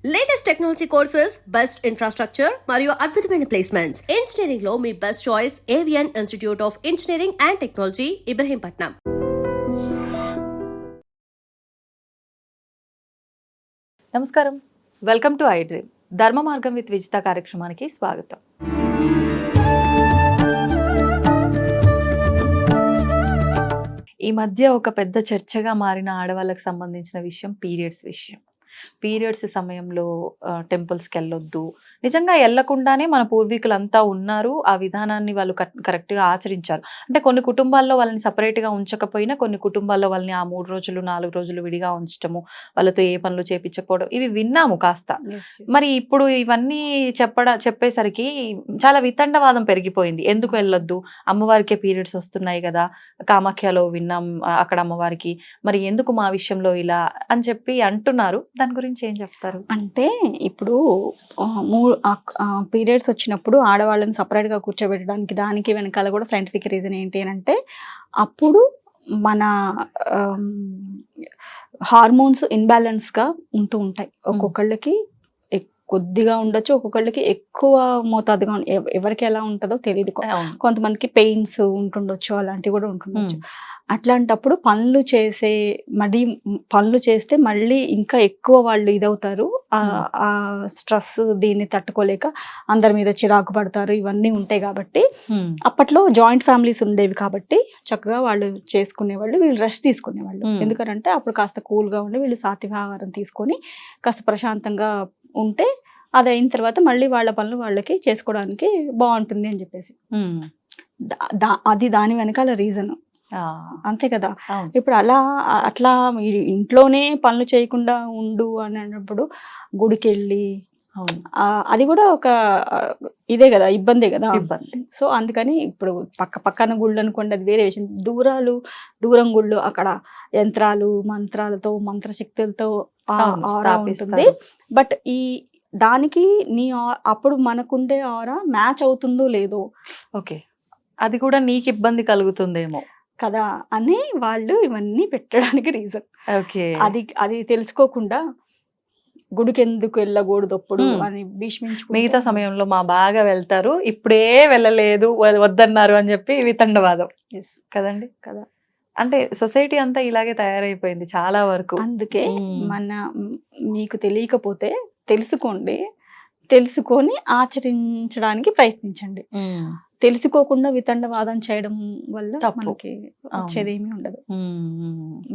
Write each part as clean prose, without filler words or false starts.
Latest technology courses, best infrastructure మరియు అద్భుతమైన placements. Engineering లో మీ best choice Avian institute of engineering and technology, Ibrahimpatnam. నమస్కారం, వెల్కమ్ టు ఐ డ్రీమ్. ధర్మ మార్గం విత్ విజిత కార్యక్రమానికి స్వాగతం. ఈ మధ్య ఒక పెద్ద చర్చగా మారిన ఆడవాళ్ళకి సంబంధించిన విషయం పీరియడ్స్ విషయం. పీరియడ్స్ సమయంలో టెంపుల్స్కి వెళ్ళొద్దు, నిజంగా వెళ్ళకుండానే మన పూర్వీకులంతా ఉన్నారు. ఆ విధానాన్ని వాళ్ళు కరెక్ట్గా ఆచరించారు. అంటే కొన్ని కుటుంబాల్లో వాళ్ళని సపరేట్గా ఉంచకపోయినా కొన్ని కుటుంబాల్లో వాళ్ళని ఆ 3 రోజులు 4 రోజులు విడిగా ఉంచటము, వాళ్ళతో ఏ పనులు చేపించకపోవడం, ఇవి విన్నాము కాస్త. మరి ఇప్పుడు ఇవన్నీ చెప్పేసరికి చాలా వితండవాదం పెరిగిపోయింది. ఎందుకు వెళ్ళొద్దు, అమ్మవారికే పీరియడ్స్ వస్తున్నాయి కదా, కామాఖ్యలో విన్నాం అక్కడ అమ్మవారికి, మరి ఎందుకు మా విషయంలో ఇలా అని చెప్పి అంటున్నారు. దాని గురించి ఏం చెప్తారు? అంటే ఇప్పుడు పీరియడ్స్ వచ్చినప్పుడు ఆడవాళ్ళని సపరేట్గా కూర్చోబెట్టడానికి దానికి వెనకాల కూడా సైంటిఫిక్ రీజన్ ఏంటి అని అంటే, అప్పుడు మన హార్మోన్స్ ఇన్బ్యాలెన్స్గా ఉంటూ ఉంటాయి. ఒక్కొక్కళ్ళకి కొద్దిగా ఉండొచ్చు, ఒక్కొక్కళ్ళకి ఎక్కువ మోతాదుగా ఎవరికి ఎలా ఉంటుందో తెలియదు. కొంతమందికి పెయిన్స్ ఉంటుండొచ్చు, అలాంటివి కూడా ఉంటుండొచ్చు. అట్లాంటప్పుడు పనులు చేస్తే మళ్ళీ ఇంకా ఎక్కువ వాళ్ళు ఇదవుతారు. ఆ స్ట్రెస్ దీన్ని తట్టుకోలేక అందరి మీద చిరాకు పడతారు. ఇవన్నీ ఉంటాయి కాబట్టి అప్పట్లో జాయింట్ ఫ్యామిలీస్ ఉండేవి కాబట్టి చక్కగా వాళ్ళు చేసుకునేవాళ్ళు, వీళ్ళు రెస్ట్ తీసుకునేవాళ్ళు. ఎందుకంటే అప్పుడు కాస్త కూల్గా ఉండి వీళ్ళు సాత్వికాహారం తీసుకొని కాస్త ప్రశాంతంగా ఉంటే అది అయిన తర్వాత మళ్ళీ వాళ్ళ పనులు వాళ్ళకి చేసుకోవడానికి బాగుంటుంది అని చెప్పేసి అది దాని వెనకాల రీజన్. అంతే కదా. ఇప్పుడు అట్లా మీరు ఇంట్లోనే పనులు చేయకుండా ఉండు అని అన్నప్పుడు గుడికి వెళ్ళి అది కూడా ఒక ఇదే కదా, ఇబ్బందే కదా. సో అందుకని ఇప్పుడు పక్కన గుళ్ళు అనుకోండి, అది వేరే విషయం. దూరం గుళ్ళు, అక్కడ యంత్రాలు మంత్రాలతో మంత్రశక్తులతో ఆరా ఉంటుంది. బట్ దానికి అప్పుడు మనకుండే ఆరా మ్యాచ్ అవుతుందో లేదో, ఓకే, అది కూడా నీకు ఇబ్బంది కలుగుతుందేమో కదా అని వాళ్ళు ఇవన్నీ పెట్టడానికి రీజన్. ఓకే, అది తెలుసుకోకుండా గుడికి ఎందుకు వెళ్ళకూడదు అప్పుడు అని భీష్మించు. మిగతా సమయంలో బాగా వెళ్తారు, ఇప్పుడే వెళ్ళలేదు వద్దన్నారు అని చెప్పి వితండవాదం కదండి కదా. అంటే సొసైటీ అంతా ఇలాగే తయారైపోయింది చాలా వరకు. అందుకే మీకు తెలియకపోతే తెలుసుకొని ఆచరించడానికి ప్రయత్నించండి. తెలుసుకోకుండా వితండవాదం చేయడం వల్ల మనకి వచ్చేది ఏమీ ఉండదు.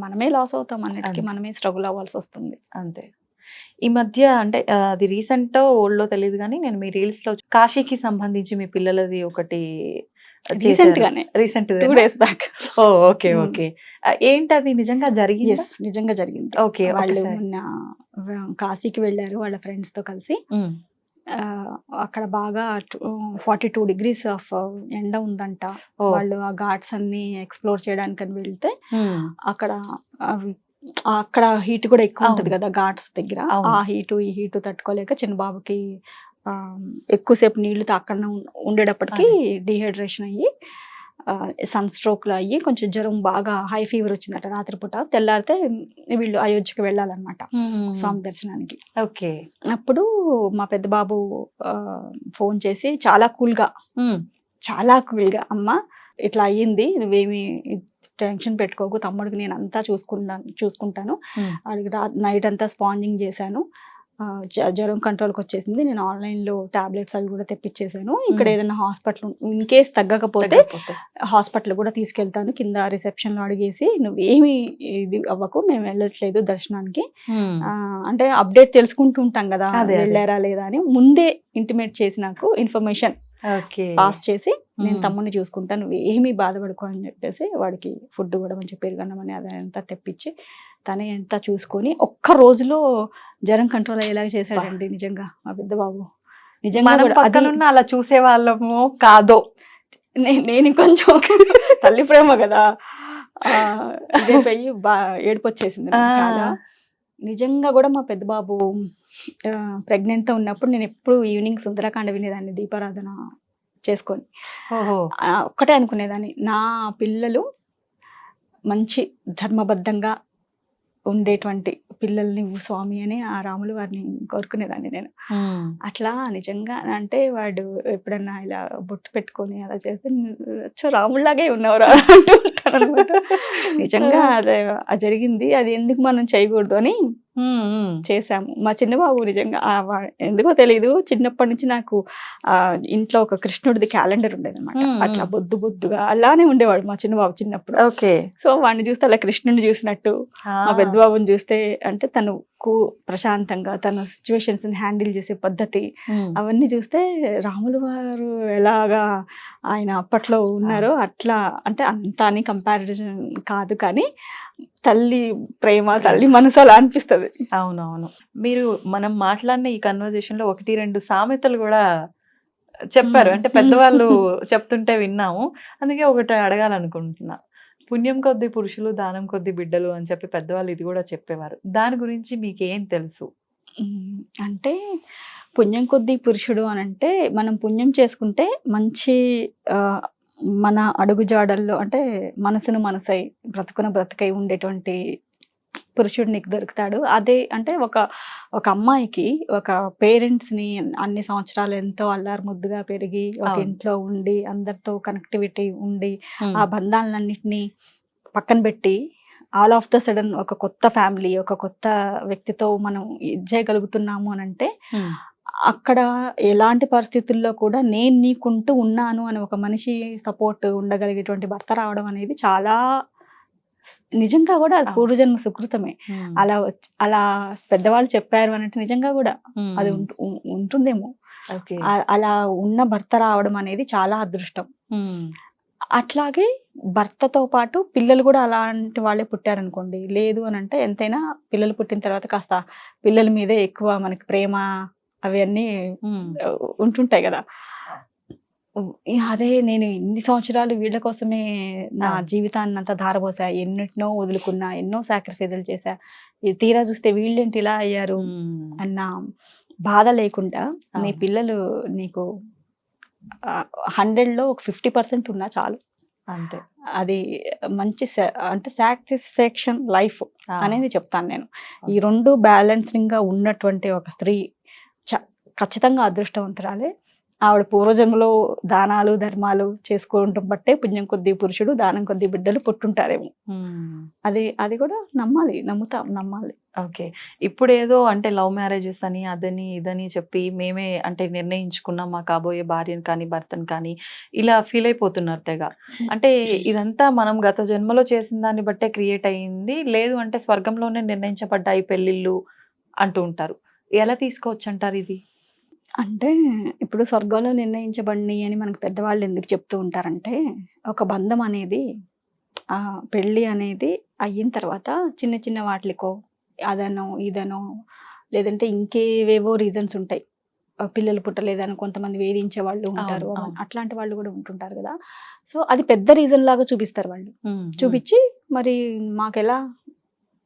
మనమే లాస్ అవుతాం, అన్నిటికీ మనమే స్ట్రగుల్ అవ్వాల్సి వస్తుంది. అంతే. ఈ మధ్య అంటే అది రీసెంట్ ఓల్డ్లో తెలియదు కానీ నేను మీ రీల్స్ లో కాశీకి సంబంధించి మీ పిల్లలది ఒకటి recent 2 days back. Okay okay, ఏంటది నిజంగా జరిగింది? నిజంగా జరిగింది. ఓకే, వాళ్ళు మొన్న కాశీకి వెళ్ళారు వాళ్ళ ఫ్రెండ్స్ తో కలిసి. అక్కడ బాగా 42 degrees ఆఫ్ ఎండ ఉందంట. వాళ్ళు ఆ ఘాట్స్ అన్ని ఎక్స్ప్లోర్ చేయడానికి వెళ్తే అక్కడ హీట్ కూడా ఎక్కువ ఉంటుంది కదా ఘాట్స్ దగ్గర. ఆ ఈ హీటు తట్టుకోలేక చిన్న బాబుకి ఎక్కువసేపు నీళ్లు తాకుండా ఉండేటప్పటికి డీహైడ్రేషన్ అయ్యి సన్ స్ట్రోక్లో అయ్యి కొంచెం జ్వరం, బాగా హై ఫీవర్ వచ్చిందట రాత్రిపూట. తెల్లారితే వీళ్ళు అయోధ్యకి వెళ్ళాలన్నమాట స్వామి దర్శనానికి. ఓకే, అప్పుడు మా పెద్ద బాబు ఫోన్ చేసి చాలా కూల్గా అమ్మ ఇట్లా అయ్యింది, నువ్వేమి టెన్షన్ పెట్టుకోకు, తమ్ముడికి నేను అంతా చూసుకుంటాను. వాడికి నైట్ అంతా స్పాంజింగ్ చేశాను, జ్వరం కంట్రోల్కి వచ్చేసింది, నేను ఆన్లైన్లో టాబ్లెట్స్ అవి కూడా తెప్పించేసాను. ఇక్కడ ఏదైనా హాస్పిటల్ ఇన్ కేస్ తగ్గకపోతే హాస్పిటల్ కూడా తీసుకెళ్తాను, కింద రిసెప్షన్లో అడిగేసి నువ్వేమి ఇది అవ్వకు, మేము వెళ్ళట్లేదు దర్శనానికి. అంటే అప్డేట్ తెలుసుకుంటూ ఉంటాం కదా వెళ్ళారా లేదా అని, ముందే ఇంటిమేట్ చేసి నాకు ఇన్ఫర్మేషన్ పాస్ చేసి నేను తమ్ముడిని చూసుకుంటాను, నువ్వు ఏమీ బాధపడుకో అని చెప్పేసి వాడికి ఫుడ్ కూడా మంచి పెరుగన్నమని అదంతా తెప్పించి తనే ఎంత చూసుకొని ఒక్క రోజులో జ్వరం కంట్రోల్ అయ్యేలాగా చేశాడండి. నిజంగా మా పెద్ద బాబు నిజంగా అలా చూసే వాళ్ళము కాదో, నేను కొంచెం తల్లి ప్రేమ కదా ఇదే పోయి ఏడుపు వచ్చేసింది చాలా. నిజంగా కూడా మా పెద్ద బాబు ప్రెగ్నెంట్తో ఉన్నప్పుడు నేను ఎప్పుడు ఈవినింగ్ సుందరకాండ వినేదాన్ని దీపారాధన చేసుకొని. ఒక్కటే అనుకునేదాన్ని, నా పిల్లలు మంచి ధర్మబద్ధంగా ఉండేటువంటి పిల్లల్ని ఇవ్వు స్వామి అని ఆ రాములు వారిని కోరుకునేదాన్ని నేను. అట్లా నిజంగా అంటే వాడు ఎప్పుడన్నా ఇలా బొట్టు పెట్టుకొని అలా చేస్తే "అచ్చో, రాముడిలాగే ఉన్నవరా" అంటూ ఉంటాను అనమాట. నిజంగా అది జరిగింది. అది ఎందుకు మనం చేయకూడదు అని చేశాము. మా చిన్న బాబు నిజంగా ఎందుకో తెలీదు, చిన్నప్పటి నుంచి నాకు ఇంట్లో ఒక కృష్ణుడిది క్యాలెండర్ ఉండేది అనమాట. అట్లా బొద్దు బొద్దుగా అలానే ఉండేవాడు మా చిన్న బాబు చిన్నప్పుడు. ఓకే. సో వాడిని చూస్తే అలా కృష్ణుడిని చూసినట్టు, మా పెద్ద బాబుని చూస్తే అంటే తను ప్రశాంతంగా తన సిచ్యువేషన్స్ ని హ్యాండిల్ చేసే పద్ధతి అవన్నీ చూస్తే రాములు వారు ఎలాగా ఆయన అప్పట్లో ఉన్నారో అట్లా, అంటే అంత అని కంపారిజన్ కాదు కానీ తల్లి ప్రేమ తల్లి మనసు అలా అనిపిస్తుంది. అవునవును. మీరు మనం మాట్లాడిన ఈ కన్వర్జేషన్ లో 1-2 సామెతలు కూడా చెప్పారు, అంటే పెద్దవాళ్ళు చెప్తుంటే విన్నాము. అందుకే ఒకటి అడగాలనుకుంటున్నా. పుణ్యం కొద్ది పురుషులు, దానం కొద్ది బిడ్డలు అని చెప్పి పెద్దవాళ్ళు ఇది కూడా చెప్పేవారు. దాని గురించి మీకేం తెలుసు? అంటే పుణ్యం కొద్ది పురుషుడు అని అంటే మనం పుణ్యం చేసుకుంటే మంచి మన అడుగుజాడల్లో అంటే మనసును మనసై బ్రతుకున బ్రతుకై ఉండేటువంటి పురుషుడు నీకు దొరుకుతాడు. అదే అంటే ఒక అమ్మాయికి ఒక పేరెంట్స్ని అన్ని సంవత్సరాలు ఎంతో అల్లారు ముద్దుగా పెరిగి ఒక ఇంట్లో ఉండి అందరితో కనెక్టివిటీ ఉండి ఆ బంధాలన్నింటినీ పక్కన పెట్టి ఆల్ ఆఫ్ ద సడన్ ఒక కొత్త ఫ్యామిలీ, ఒక కొత్త వ్యక్తితో మనం ఇది చేయగలుగుతున్నాము అని అంటే అక్కడ ఎలాంటి పరిస్థితుల్లో కూడా నేను నీకుంటూ ఉన్నాను అని ఒక మనిషి సపోర్ట్ ఉండగలిగేటువంటి భర్త రావడం అనేది చాలా నిజంగా కూడా అది పూర్వజన్మ సుకృతమే. అలా పెద్దవాళ్ళు చెప్పారు అనంటే నిజంగా కూడా అది ఉంటుందేమో. అలా ఉన్న భర్త రావడం అనేది చాలా అదృష్టం. అట్లాగే భర్తతో పాటు పిల్లలు కూడా అలాంటి వాళ్ళే పుట్టారనుకోండి, లేదు అని అంటే ఎంతైనా పిల్లలు పుట్టిన తర్వాత కాస్త పిల్లల మీదే ఎక్కువ మనకి ప్రేమ అవన్నీ ఉంటుంటాయి కదా. అదే నేను ఇన్ని సంవత్సరాలు వీళ్ళ కోసమే నా జీవితాన్ని అంతా ధారపోసా, ఎన్నిటినో వదులుకున్నా, ఎన్నో సాక్రిఫైజులు చేశా, తీరా చూస్తే వీళ్ళేంటి ఇలా అయ్యారు అన్న బాధ లేకుండా నీ పిల్లలు నీకు 100లో ఒక 50% ఉన్నా చాలు. అంతే. అది మంచి అంటే సాటిస్ఫాక్షన్ లైఫ్ అనేది చెప్తాను నేను. ఈ 2 బ్యాలెన్సింగ్ గా ఉన్నటువంటి ఒక స్త్రీ ఖచ్చితంగా అదృష్టవంతురాలే. ఆవిడ పూర్వజన్మలో దానాలు ధర్మాలు చేసుకుంటూ బట్టే పుణ్యం కొద్ది పురుషుడు, దానం కొద్ది బిడ్డలు పుట్టుంటారేమో. అది కూడా నమ్మాలి. ఓకే. ఇప్పుడు ఏదో అంటే లవ్ మ్యారేజెస్ అని అదని ఇదని చెప్పి మేమే అంటే నిర్ణయించుకున్నాం మా కాబోయే భార్యను కానీ భర్తను కానీ ఇలా ఫీల్ అయిపోతున్నారు తెగ. అంటే ఇదంతా మనం గత జన్మలో చేసిన దాన్ని బట్టే క్రియేట్ అయ్యింది, లేదు అంటే స్వర్గంలోనే నిర్ణయించబడ్డాయి పెళ్ళిళ్ళు అంటూ ఉంటారు. ఎలా తీసుకోవచ్చు అంటారు ఇది? అంటే ఇప్పుడు స్వర్గంలో నిర్ణయించబడి అని మనకు పెద్దవాళ్ళు ఎందుకు చెప్తూ ఉంటారంటే, ఒక బంధం అనేది పెళ్ళి అనేది అయిన తర్వాత చిన్న చిన్న వాటికో అదనో ఇదనో లేదంటే ఇంకేవేవో రీజన్స్ ఉంటాయి. పిల్లలు పుట్టలేదని కొంతమంది వేధించే వాళ్ళు ఉంటారు, అట్లాంటి వాళ్ళు కూడా ఉంటుంటారు కదా. సో అది పెద్ద రీజన్ లాగా చూపిస్తారు వాళ్ళు. చూపించి మరి మాకెలా,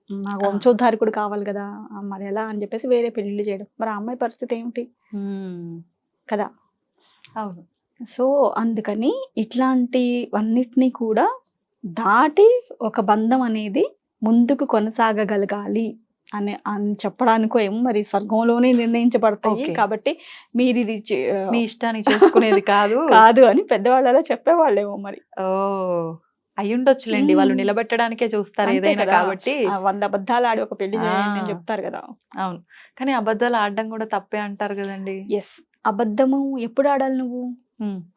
నాకు వంశోద్ధారకుడు కావాలి కదా, మరి ఎలా అని చెప్పేసి వేరే పెళ్లిళ్ళు చేయడం. మరి ఆ అమ్మాయి పరిస్థితి ఏమిటి కదా. అవును. సో అందుకని ఇట్లాంటివన్నిటినీ కూడా దాటి ఒక బంధం అనేది ముందుకు కొనసాగగలగాలి అని చెప్పడానికో ఏమో మరి స్వర్గంలోనే నిర్ణయించబడతాయి కాబట్టి మీరు ఇది మీ ఇష్టానికి చేసుకునేది కాదు అని పెద్దవాళ్ళు అలా చెప్పేవాళ్ళేమో మరి. అయ్యుండొచ్చులేండి, వాళ్ళు నిలబెట్టడానికే చూస్తారు ఏదైనా కాబట్టి. 100 అబద్ధాలు ఆడి ఒక పెళ్లి చేయండి అని చెప్తారు కదా. అవును, కానీ అబద్ధాలు ఆడడం కూడా తప్పే అంటారు కదండి. ఎస్, అబద్ధము ఎప్పుడు ఆడాలి నువ్వు?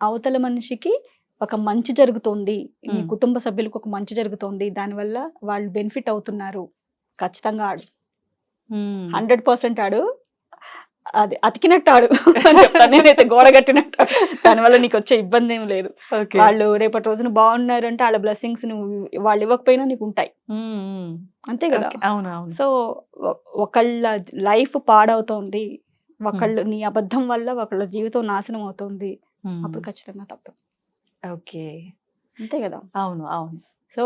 అవతల మనిషికి ఒక మంచి జరుగుతోంది, నీ కుటుంబ సభ్యులకు ఒక మంచి జరుగుతోంది, దానివల్ల వాళ్ళు బెనిఫిట్ అవుతున్నారు, ఖచ్చితంగా ఆడు. 100% ఆడు. అది అతికినట్టు ఆడు అని చెప్తాను నేనైతే, గోడ కట్టినట్టు. దానివల్ల నీకు వచ్చే ఇబ్బంది ఏం లేదు. వాళ్ళు రేపటి రోజున బాగున్నారంటే వాళ్ళ బ్లెస్సింగ్స్ నువ్వు వాళ్ళు ఇవ్వకపోయినా నీకు ఉంటాయి, అంతే కదా. అవునవును. సో ఒకళ్ళ లైఫ్ పాడవుతోంది, ఒకళ్ళు నీ అబద్ధం వల్ల ఒకళ్ళ జీవితం నాశనం అవుతుంది, అప్పుడు ఖచ్చితంగా తప్పు. ఓకే, అంతే కదా. అవును అవును. సో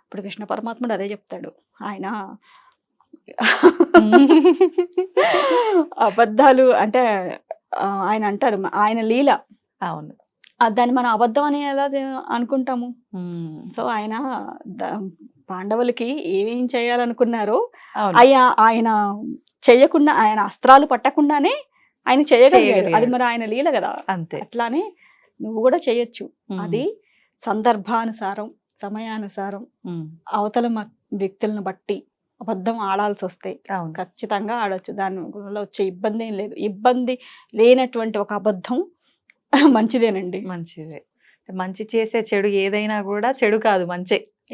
ఇప్పుడు కృష్ణ పరమాత్ముడు అదే చెప్తాడు. ఆయన అబద్ధాలు అంటే ఆయన అంటారు ఆయన లీల. అవును, దాన్ని మనం అబద్ధం అని ఎలా అనుకుంటాము? సో ఆయన పాండవులకి ఏమేం చేయాలనుకున్నారో అవును. ఆయన చేయకుండా, ఆయన అస్త్రాలు పట్టకుండానే ఆయన చేయగలిగారు. చేయగలిగారు. అది మరి ఆయన లీల కదా. అంతే. అట్లానే నువ్వు కూడా చేయొచ్చు. ఉమ్. అది సందర్భానుసారం, సమయానుసారం, ఉమ్. అవతల వ్యక్తులను బట్టి అబద్ధం ఆడాల్సి వస్తే అవును. ఖచ్చితంగా ఆడొచ్చు. దాని వల్ల వచ్చే ఇబ్బంది ఏం లేదు. ఇబ్బంది లేనటువంటి ఒక అబద్ధం మంచిదేనండి. మంచిదే. మంచి చేసే చెడు ఏదైనా కూడా చెడు కాదు, మంచే.